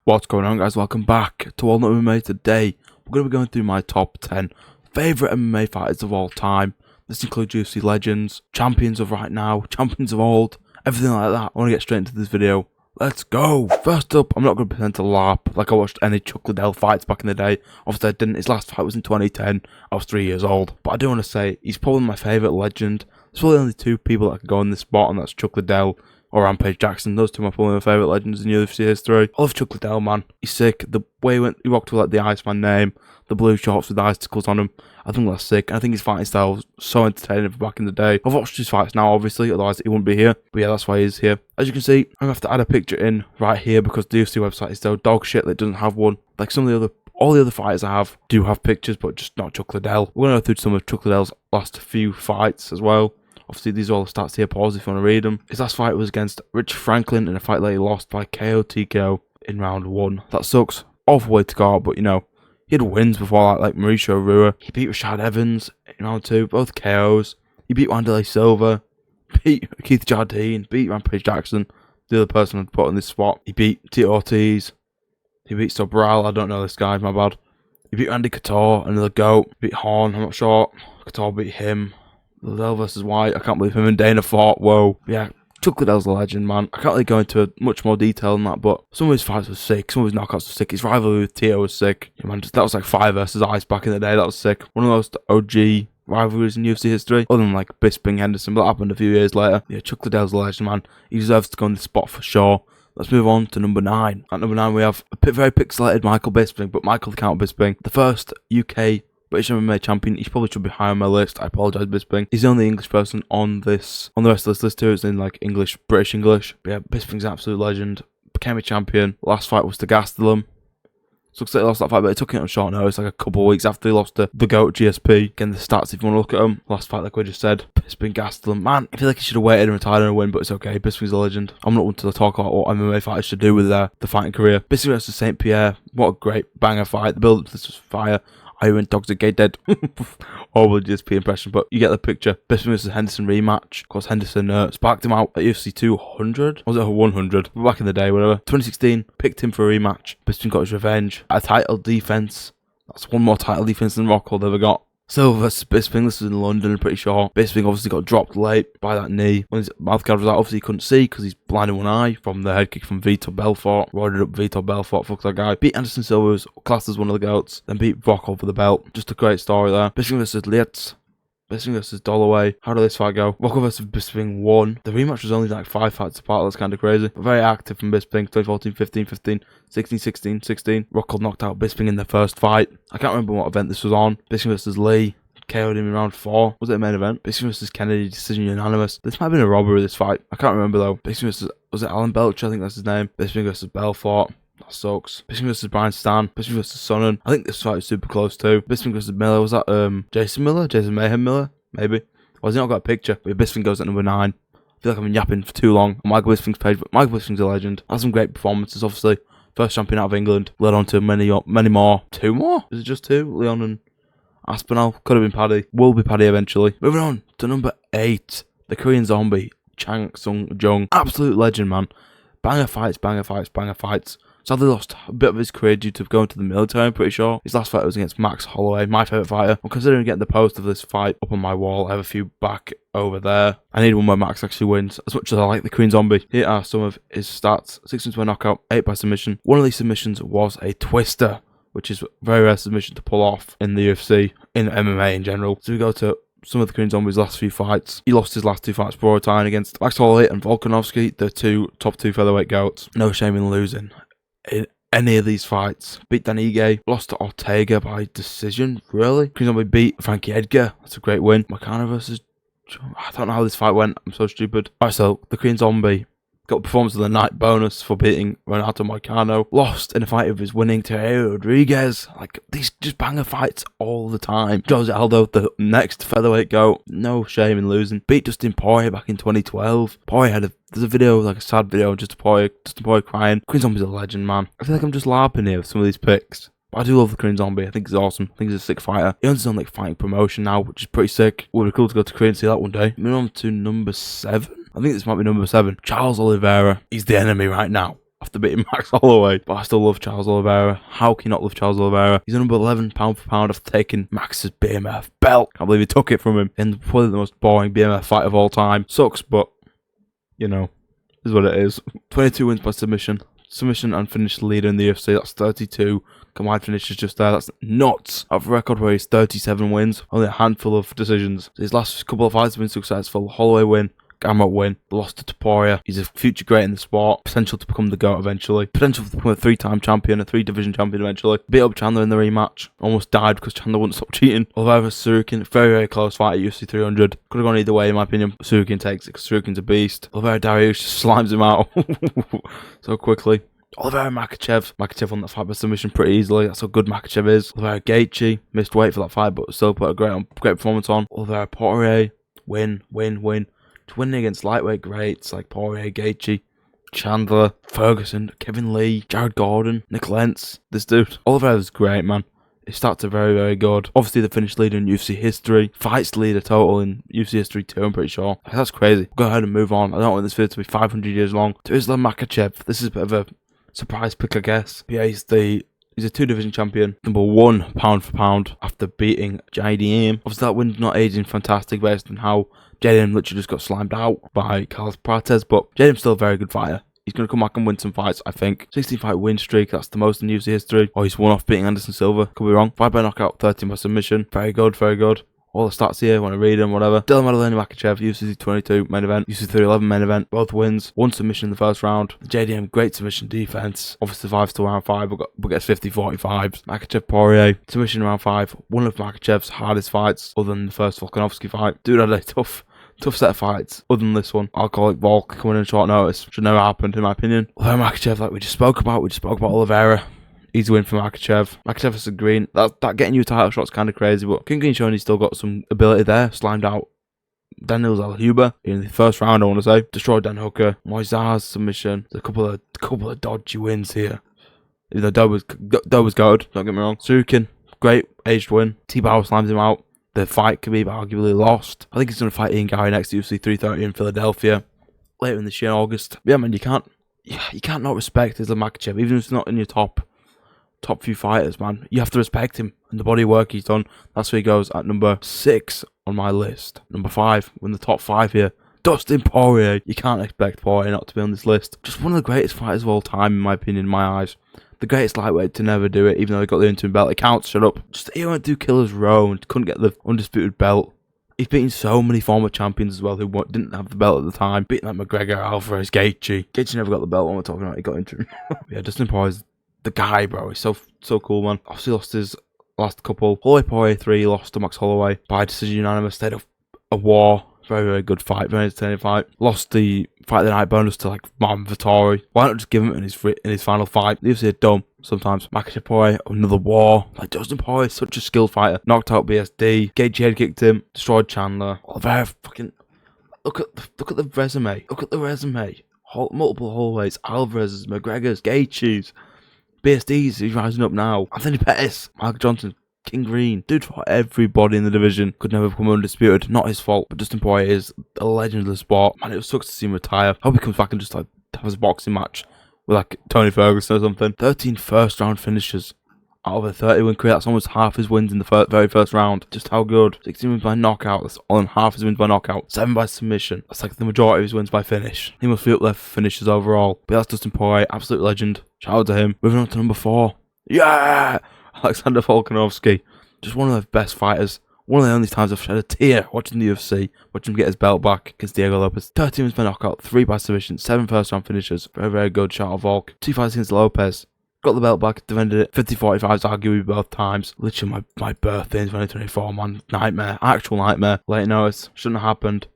What's going on, guys? Welcome back to WalnutMMA. Today we're going to be going through my top 10 favourite MMA fighters of all time. This includes UFC legends, champions of right now, champions of old, everything like that. I want to get straight into this video. Let's go! First up, I'm not going to pretend to LARP like I watched any Chuck Liddell fights back in the day. Obviously I didn't. His last fight was in 2010. I was 3 years old. But I do want to say, he's probably my favourite legend. There's probably only two people that could go in this spot, and that's Chuck Liddell or Rampage Jackson. Those two are probably my favourite legends in UFC history. I love Chuck Liddell, man. He's sick. The way he walked with like the Iceman name, the blue shorts with the icicles on him, I think that's sick. I think his fighting style was so entertaining for back in the day. I've watched his fights now, obviously, otherwise he wouldn't be here. But yeah, that's why he's here. As you can see, I'm going to have to add a picture in right here because the UFC website is so dog shit that it doesn't have one. Like some of the all the other fighters I have do have pictures, but just not Chuck Liddell. We're going to go through some of Chuck Liddell's last few fights as well. Obviously, these are all the stats here. Pause if you want to read them. His last fight was against Rich Franklin in a fight that he lost by KO TKO in round 1. That sucks. Awful way to go out, but you know, he had wins before that, like Mauricio Rua. He beat Rashad Evans in round 2, both KOs. He beat Wanderlei Silva, beat Keith Jardine, beat Rampage Jackson, the other person I'd put in this spot. He beat Tito Ortiz. He beat Sobral. I don't know this guy, my bad. He beat Randy Couture, another GOAT. He beat Horn, I'm not sure. Couture beat him. Liddell versus White, I can't believe him and Dana fought, whoa. Yeah, Chuck Liddell's a legend, man. I can't really go into much more detail than that, but some of his fights were sick, some of his knockouts were sick. His rivalry with Tito was sick. Yeah, man, that was like 5 versus Ice back in the day, that was sick. One of those OG rivalries in UFC history, other than like Bisping Henderson, but that happened a few years later. Yeah, Chuck Liddell's a legend, man. He deserves to go in this spot for sure. Let's move on to number 9. At number 9 we have a very pixelated Michael Bisping, but Michael the Count Bisping, the first UK British MMA champion. He probably should be higher on my list. I apologise, Bisping. He's the only English person on this, on the rest of this list too. It's in like English, British English. But yeah, Bisping's an absolute legend. Became a champion. Last fight was to Gastelum. So looks like he lost that fight, but he took it on short notice, like a couple of weeks after he lost to the GOAT GSP. Again, the stats, if you want to look at them. Last fight, like we just said, Bisping, Gastelum. Man, I feel like he should have waited and retired and win, but it's okay. Bisping's a legend. I'm not one to talk about what MMA fighters should do with the fighting career. Bisping versus St. Pierre. What a great banger fight. The build up to this was fire. I went Toxic Gate Dead. Horrible GSP impression, but you get the picture. Bisping versus Henderson rematch. Of course, Henderson sparked him out at UFC 200. Was it 100? Back in the day, whatever. 2016, picked him for a rematch. Bisping got his revenge. A title defense. That's one more title defense than Rockhold ever got. Silva versus Bisping. This was in London, I'm pretty sure. Bisping obviously got dropped late by that knee. When his mouth guard was out, obviously he couldn't see because he's blind in one eye from the head kick from Vitor Belfort. Roided up Vitor Belfort, fuck that guy. Beat Anderson Silva, was classed as one of the GOATs. Then beat Rockhold for the belt. Just a great story there. Bisping versus Lietz. Bisping versus Dollaway. How did this fight go? Rockhold versus Bisping won. The rematch was only like 5 fights apart. That's kind of crazy. But very active from Bisping. 2014, 15, 15, 16, 16, 16. Rockhold knocked out Bisping in the first fight. I can't remember what event this was on. Bisping versus Lee. KO'd him in round 4. Was it a main event? Bisping versus Kennedy, decision unanimous. This might have been a robbery, this fight. I can't remember though. Bisping versus, was it Alan Belcher? I think that's his name. Bisping versus Belfort. That sucks. Bisping versus Brian Stan. Bisping versus Sonnen. I think this fight was super close too. Bisping versus Miller. Was that Jason Miller? Jason Mayhem Miller? Maybe. Or has he not got a picture? But Bisping goes at number 9. I feel like I've been yapping for too long on Michael Bisping's page, but Michael Bisping's a legend. Has some great performances, obviously. First champion out of England. Led on to many more. 2 more? Is it just 2? Leon and Aspinall. Could have been Paddy. Will be Paddy eventually. Moving on to number 8. The Korean Zombie. Chang Sung Jung. Absolute legend, man. Banger fights, banger fights, banger fights. Sadly lost a bit of his career due to going to the military, I'm pretty sure. His last fight was against Max Holloway, my favourite fighter. I'm considering getting the post of this fight up on my wall. I have a few back over there. I need one where Max actually wins, as much as I like the Korean Zombie. Here are some of his stats. 6 wins by knockout, 8 by submission. One of these submissions was a twister, which is a very rare submission to pull off in the UFC, in MMA in general. So we go to some of the Korean Zombie's last few fights. He lost his last 2 fights before retiring against Max Holloway and Volkanovski, the top two featherweight GOATs. No shame in losing in any of these fights. Beat Dan Ige, lost to Ortega by decision, really. Korean Zombie beat Frankie Edgar, that's a great win. Makana versus, I don't know how this fight went, I'm so stupid. Alright, so the Korean Zombie got performance of the night bonus for beating Renato Moicano. Lost in a fight of his winning to Rodriguez. Like, these just banger fights all the time. Jose Aldo, the next featherweight GOAT. No shame in losing. Beat Dustin Poirier back in 2012. Poirier there's a video, like a sad video, just Dustin Poirier crying. Korean Zombie's a legend, man. I feel like I'm just LARPing here with some of these picks. But I do love the Korean Zombie. I think he's awesome. I think he's a sick fighter. He owns his own like fighting promotion now, which is pretty sick. Would be cool to go to Korea and see that one day. Moving on to number 7. I think this might be number 7. Charles Oliveira. He's the enemy right now. after beating Max Holloway. But I still love Charles Oliveira. How can you not love Charles Oliveira? He's number 11 pound for pound after taking Max's BMF belt. Can't believe he took it from him in probably the most boring BMF fight of all time. Sucks, but, you know, is what it is. 22 wins by submission. Submission and finish leader in the UFC. That's 32. Combined finishes just there. That's nuts. Out of a record where he's 37 wins. Only a handful of decisions. His last couple of fights have been successful. Holloway win. Gamrot win, lost to Topuria. He's a future great in the sport. Potential to become the GOAT eventually. Potential to become a 3-time champion, a 3-division champion eventually. Beat up Chandler in the rematch. Almost died because Chandler wouldn't stop cheating. Oliveira vs Sorokin, very, very close fight at UFC 300. Could have gone either way in my opinion. Sorokin takes it because Sorokin's a beast. Oliveira Dariush just slimes him out so quickly. Oliveira Makhachev. Makhachev won that fight by submission pretty easily. That's how good Makhachev is. Oliveira Gaethje. Missed weight for that fight but still put a great performance on. Oliveira Poirier. Win. Winning against lightweight greats like Poirier, Gaethje, Chandler, Ferguson, Kevin Lee, Jared Gordon, Nick Lentz. This dude, Oliveira's great, man. His stats are very, very good. Obviously, the finished leader in UFC history. Fights leader total in UFC history too, I'm pretty sure. That's crazy. Go ahead and move on. I don't want this video to be 500 years long. To Islam Makhachev. This is a bit of a surprise pick, I guess. But yeah, he's a 2-division champion. Number 1 pound for pound after beating JDM. Obviously, that win's not aging fantastic based on how JDM literally just got slimed out by Carlos Prates, but JDM's still a very good fighter. He's going to come back and win some fights, I think. 16-fight win streak, that's the most in UFC history. Oh, he's won off beating Anderson Silva, could be wrong. 5 by knockout, 13 by submission. Very good, very good. All the stats here, want to read them, whatever. Dylan Madelena Makhachev, UFC 22 main event, UFC 311 main event, both wins. 1 submission in the first round. JDM, great submission defense. Obviously survives to round 5, but gets 50-45s. Makhachev Poirier, submission round 5. One of Makhachev's hardest fights, other than the first Volkanovski fight. Dude had a tough set of fights, other than this one. Alcoholic Volk coming in short notice. Should never happened, in my opinion. Oliveira Makhachev, like we just spoke about Oliveira. Easy win for Makhachev. Makhachev is a green. That getting you a title shot's kind of crazy, but King Green showing he's still got some ability there. Slimed out Daniel Zellhuber in the first round, I want to say. Destroyed Dan Hooker. Moises submission. There's a couple of dodgy wins here. Even though Doe was good, don't get me wrong. Sorokin, great aged win. T-Bauer slimes him out. The fight could be arguably lost. I think he's going to fight Ian Gary next to UFC 330 in Philadelphia later in this year, August. But yeah, man, you can't not respect Islam Makhachev, even if it's not in your top few fighters, man. You have to respect him and the body work he's done. That's where he goes at number 6 on my list. Number 5, in the top 5 here. Dustin Poirier. You can't expect Poirier not to be on this list. Just one of the greatest fighters of all time, in my opinion, in my eyes. The greatest lightweight to never do it, even though he got the interim belt. It counts, shut up. Just he went through Killer's Row and couldn't get the undisputed belt. He's beaten so many former champions as well who didn't have the belt at the time. Beating like McGregor, Alvarez, Gaethje. Gaethje never got the belt when we're talking about he got interim. Yeah, Dustin Poirier's the guy, bro. He's so cool, man. Obviously lost his last couple. Holloway Poirier 3 lost to Max Holloway by decision unanimous. Stayed of a war. Very, very good fight. Very entertaining fight. Lost the fight of the night bonus to like Marvin Vettori. Why not just give him in his final fight? The UFC are dumb sometimes. Makhachev Poirier, another war. Like Dustin Poirier is such a skilled fighter. Knocked out BSD. Gaethje head kicked him. Destroyed Chandler. Oliveira fucking look at the resume. Look at the resume. Multiple Holloways, Alvarez's, McGregor's, Gaethje's, BSD's. He's rising up now. Anthony Pettis, Michael Johnson. King Green. Dude fought everybody in the division. Could never become undisputed. Not his fault. But Dustin Poirier is a legend of the sport. Man, it sucks to see him retire. Hope he comes back and just like has a boxing match with like Tony Ferguson or something. 13 first round finishes out of a 30-win career. That's almost half his wins in the very first round. Just how good. 16 wins by knockout. That's all in half his wins by knockout. 7 by submission. That's like the majority of his wins by finish. He must be up there for finishes overall. But that's Dustin Poirier. Absolute legend. Shout out to him. Moving on to number 4. Yeah! Alexander Volkanovski, just one of the best fighters. One of the only times I've shed a tear watching the UFC, watching him get his belt back against Diego Lopez. 13 wins by knockout, 3 by submission, 7 first round finishes. Very, very good. Shout out Volk. 2 fights against Lopez. Got the belt back, defended it. 50-45s arguably both times. Literally my birthday in 2024, man. Nightmare. Actual nightmare. Late notice. Shouldn't have happened.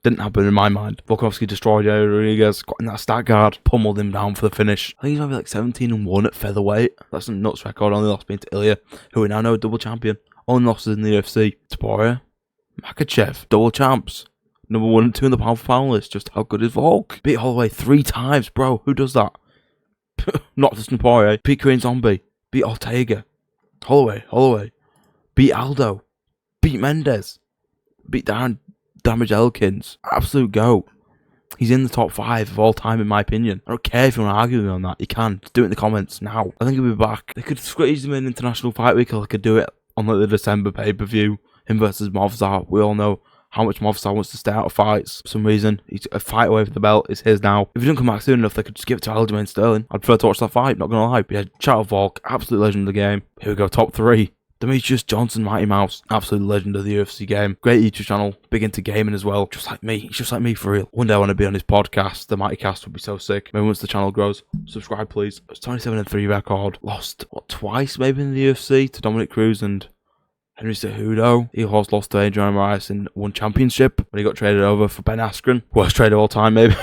Didn't happen in my mind. Volkanovski destroyed Yair Rodriguez, got in that stat guard, pummeled him down for the finish. I think he's maybe like 17-1 at featherweight. That's a nuts record. Only lost being to Ilya, who we now know a double champion. Only losses in the UFC. Poirier, Makhachev, double champs. Number 1 and 2 in the pound for pound list. Just how good is Volk? Beat Holloway 3 times, bro. Who does that? Not Dustin Poirier. Beat Korean Zombie. Beat Ortega. Holloway. Beat Aldo. Beat Mendez. Beat Damage Elkins. Absolute goat. He's in the top 5 of all time, in my opinion. I don't care if you want to argue with me on that. You can. Just do it in the comments now. I think he'll be back. They could squeeze him in International Fight Week, or they could do it on like the December pay-per-view. Him versus Movsar. We all know how much Movsar wants to stay out of fights. For some reason, he's a fight away from the belt. It's his now. If he doesn't come back soon enough, they could just give it to Aljamain Sterling. I'd prefer to watch that fight, not gonna lie. But yeah, shout out Volk, absolute legend of the game. Here we go, top 3. Demetrius Johnson, Mighty Mouse, absolute legend of the UFC game. Great YouTube channel, big into gaming as well. Just like me, he's just like me for real. One day I want to be on his podcast. The Mighty Cast would be so sick. Maybe once the channel grows, subscribe please. It's 27-3 record. Lost, what, twice maybe in the UFC to Dominic Cruz and Henry Cejudo. He also lost to Adrian Moraes in one championship when he got traded over for Ben Askren. Worst trade of all time, maybe.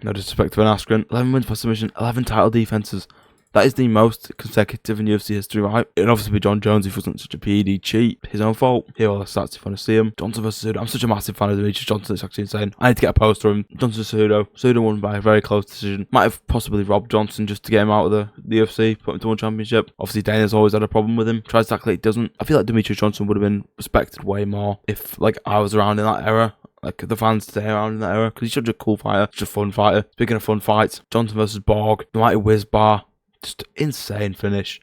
No disrespect to Ben Askren. 11 wins by submission, 11 title defenses. That is the most consecutive in UFC history, right? It'd obviously be John Jones if he wasn't such a PED cheat. His own fault. Here are the stats if you want to see him. Johnson versus Cejudo. I'm such a massive fan of Demetrius Johnson, it's actually insane. I need to get a poster of him. Johnson versus Cejudo. Cejudo won by a very close decision. Might have possibly robbed Johnson just to get him out of the UFC, put him to one championship. Obviously, Dana's always had a problem with him. Tries to act like he doesn't. I feel like Demetrius Johnson would have been respected way more if, like, I was around in that era. Like, the fans stay around in that era. Because he's such a cool fighter. Such a fun fighter. Speaking of fun fights, Johnson versus Borg. The mighty whiz bar. Just insane finish.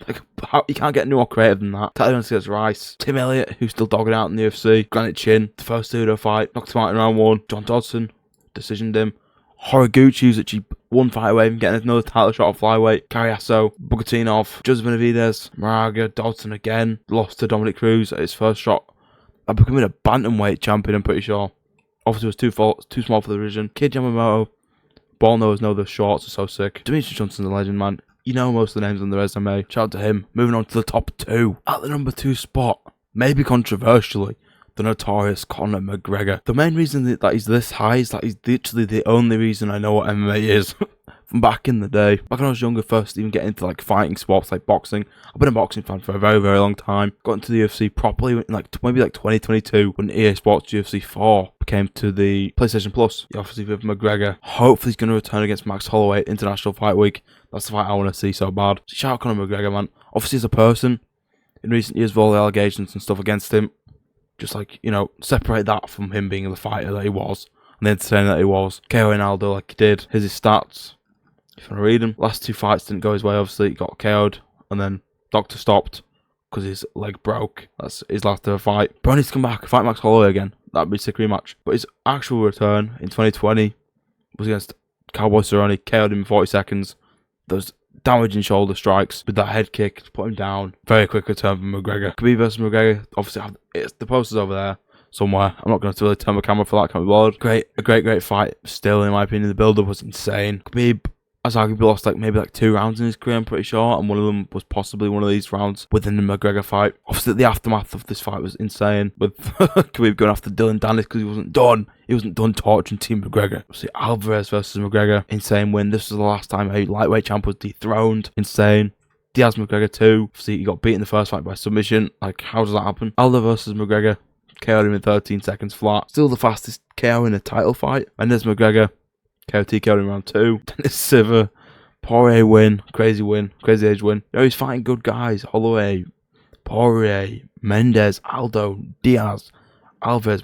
Like, you can't get any more creative than that. Taylor against Rice. Tim Elliott, who's still dogging out in the UFC. Granite Chin, the first Cejudo fight. Knocked him out in round 1. John Dodson decisioned him. Horiguchi, who's actually one fight away from getting another title shot of flyweight. Carriasso, Bugatinov, Joseph Benavidez, Moraga, Dodson again. Lost to Dominic Cruz at his first shot. I'm becoming a bantamweight champion, I'm pretty sure. Obviously, it was too small for the division. Kid Yamamoto. Ball knows no, the shorts are so sick. Demetrius Johnson's a legend, man. You know most of the names on the resume. Shout out to him. Moving on to the top 2. At the number 2 spot, maybe controversially, the notorious Conor McGregor. The main reason that he's this high is that he's literally the only reason I know what MMA is. From back in the day. Back when I was younger, first even getting into like fighting sports like boxing. I've been a boxing fan for a very, very long time. Got into the UFC properly in maybe 2022 when EA Sports UFC 4 came to the PlayStation Plus. Obviously with McGregor. Hopefully he's going to return against Max Holloway at International Fight Week. That's the fight I want to see so bad. Shout out Conor McGregor, man. Obviously as a person, in recent years with all the allegations and stuff against him, just like, you know, separate that from him being the fighter that he was and the entertainer that he was. KO Ronaldo like he did. Here's his stats. If you want to read them. Last 2 fights didn't go his way, obviously. He got KO'd and then doctor stopped because his leg broke. That's his last ever fight. Bro needs to come back, fight Max Holloway again. That'd be a sick rematch. But his actual return in 2020 was against Cowboy Cerrone. KO'd him in 40 seconds. Those damaging shoulder strikes with that head kick to put him down. Very quick return from McGregor. Khabib versus McGregor. Obviously, the poster's over there somewhere. I'm not going to really turn my camera for that. Can't be bothered. A great fight. Still, in my opinion, the build-up was insane. Khabib has arguably lost maybe 2 rounds in his career, I'm pretty sure, and one of them was possibly one of these rounds within the McGregor fight. Obviously, the aftermath of this fight was insane, with Khabib going after Dylan Dennis because he wasn't done. He wasn't done torturing Team McGregor. Obviously, Alvarez versus McGregor, insane win. This was the last time a lightweight champ was dethroned. Insane. Diaz McGregor 2. Obviously, he got beat in the first fight by submission. Like, how does that happen? Aldo versus McGregor, KO'd him in 13 seconds flat. Still the fastest KO in a title fight. Mendes McGregor, KO'd him in round 2. Dennis Silva, Poirier win. Crazy age win. You know, he's fighting good guys. Holloway, Poirier, Mendes, Aldo, Diaz, Alvarez,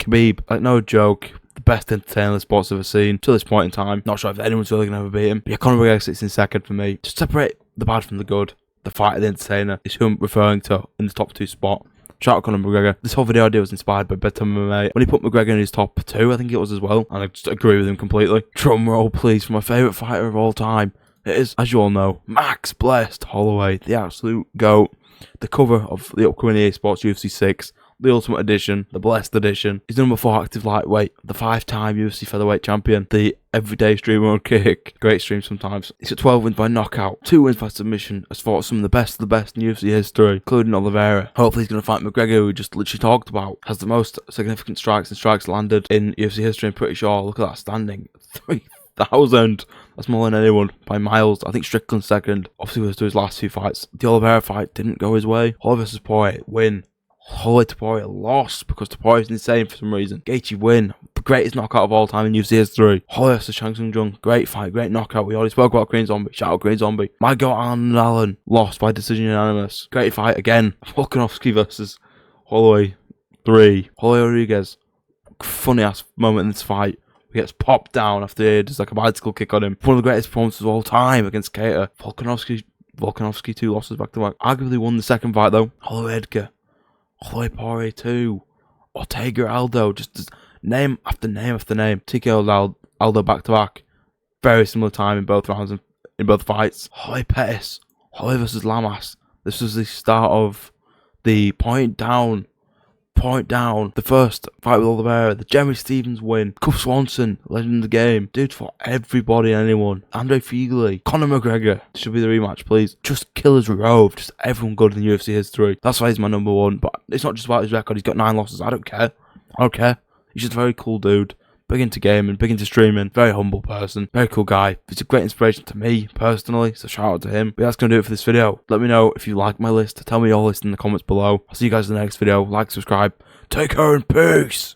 Khabib. Like, no joke. The best entertainer the sport's ever seen to this point in time. Not sure if anyone's really going to ever beat him. But yeah, Conor McGregor sits in second for me. Just separate the bad from the good. The fighter, the entertainer is who I'm referring to in the top 2 spot. Shout out Conor McGregor. This whole video idea was inspired by Bedtime MMA. When he put McGregor in his top 2, I think it was as well. And I just agree with him completely. Drum roll, please, for my favourite fighter of all time. It is, as you all know, Max Blessed Holloway, the absolute GOAT. The cover of the upcoming EA Sports UFC 6, the Ultimate Edition, the Blessed Edition. He's the number 4 active lightweight, the 5-time UFC featherweight champion, the everyday streamer on Kick. Great stream sometimes. He's got 12 wins by knockout, 2 wins by submission, has fought some of the best in UFC history, including Oliveira. Hopefully he's going to fight McGregor, who we just literally talked about. Has the most significant strikes and strikes landed in UFC history, I'm pretty sure. Look at that standing. 3,000. That's more than anyone by miles. I think Strickland's second. Obviously, was to his last 2 fights. The Oliveira fight didn't go his way. Holloway versus Poirier, win. Holloway to Poirier lost because Poirier's insane for some reason. Gaethje win. The greatest knockout of all time in UFC history. Holloway versus Shang Tsung Jung. Great fight, great knockout. We already spoke about Green Zombie. Shout out Green Zombie. My God, Allen lost by decision unanimous. Great fight again. Volkanovski versus Holloway 3. Holloway Rodriguez. Funny ass moment in this fight. We He gets popped down after he does like a bicycle kick on him. One of the greatest performances of all time against Cater. Volkanovski 2 losses back to back. Arguably won the second fight though. Holloway Edgar. Holloway Poirier 2. Ortega Aldo. Just name after name after name. TKO Aldo back to back. Very similar time in both rounds and in both fights. Holloway Pettis. Holloway versus Lamas. This was the start of the point down. The first fight with Oliveira, the Jeremy Stevens win, Cub Swanson, legend of the game. Dude, for everybody and anyone. Andre Fugly, Conor McGregor. This should be the rematch, please. Just Killers Rove. Just everyone good in the UFC history. That's why he's my number one. But it's not just about his record. He's got 9 losses. I don't care. He's just a very cool dude. Big into gaming, big into streaming, very humble person, very cool guy. He's a great inspiration to me personally, so shout out to him. But that's going to do it for this video. Let me know if you like my list. Tell me your list in the comments below. I'll see you guys in the next video. Like, subscribe. Take care and peace.